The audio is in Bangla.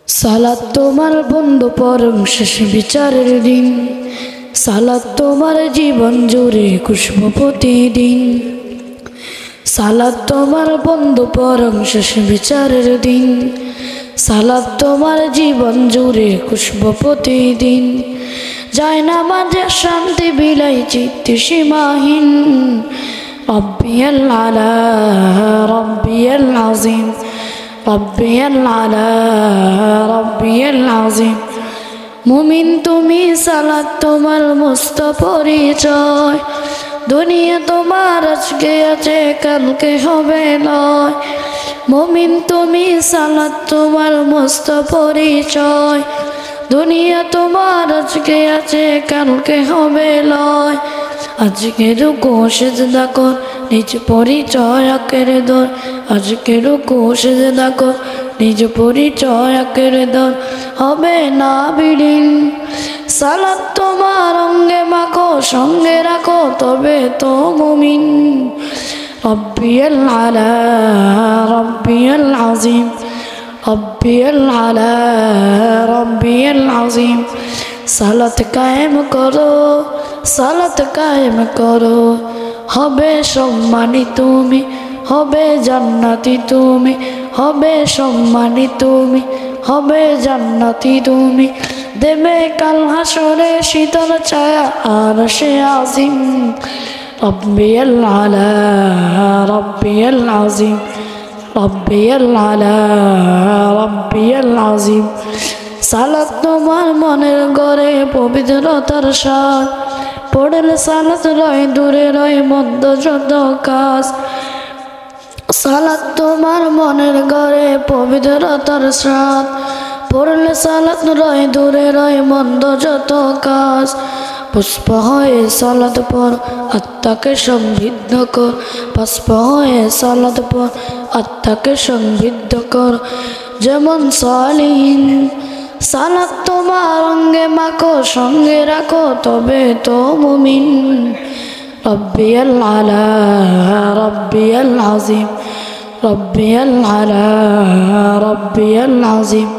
সালাত তোমার বন্ধু পরম শেষ বিচারের দিন, সালাত তোমার জীবন জুড়ে খুশবু প্রতিদিন। সালাত তোমার বন্ধু পরম শেষ বিচারের দিন, সালাত তোমার জীবন জুড়ে খুশবু প্রতিদিন। যায় না মাঝে শান্তি বিলাই চিত্তে সীমাহীন, রব্বিয়াল আলা রব্বিয়াল আযীম, রব্বিয়াল আলা রব্বিয়াল আযীম। মুমিন তুমি সালাত তোমার মস্ত পরিচয়, দুনিয়া তোমার আজকে আছে কালকে হবে নয়। মুমিন তুমি সালাত তোমার মস্ত পরিচয়, দুনিয়া তোমার আজকে আছে কালকে হবে লয়। আজকে রুকু সিজদা কর নিজ পরিচয় আঁকেরে ধর, আজকে রুকু সিজদা কর নিজ পরিচয় আঁকেরে ধর, হবে না বিলীন। সালাত তোমার অঙ্গে মাখো সঙ্গে রাখো তবে তো মুমিন। রব্বিয়াল আলা রব্বিয়াল আযীম, রব্বিয়াল আলা রব্বিয়াল আযীম। সালাত কায়েম করো, সালাত কায়েম করো, হবে সম্মানী তুমি, হবে জান্নাতি তুমি, হবে সম্মানী তুমি, হবে জান্নাতি তুমি। দেবে কাল হাসরে শীতল ছায়া আরশে আজিম। রব্বিয়াল আলা রব্বিয়াল আযীম, রব্বিয়াল আলা রব্বিয়াল আযীম। সালাত তোমার মনের ঘরে পবিত্রতার স্বাদ, পড়লে সালাত রয় দূরে রয় মন্দ যত কাজ। সালাত তোমার মনের ঘরে পবিত্রতার স্বাদ, পড়লে সালাত রয় দূরে রয় মন্দ যত কাজ। পুষ্প হয়ে সালাত পর আত্মাকে সমৃদ্ধ কর, পুষ্প হয়ে সালাত পর আত্মাকে সমৃদ্ধ কর যেমন সালিহিন। সালাত তোমার অঙ্গে মাখো সঙ্গে রাখো তবে তো মুমিন। রব্বিয়াল আলা রব্বিয়াল আযীম, রব্বিয়াল আলা রব্বিয়াল আযীম।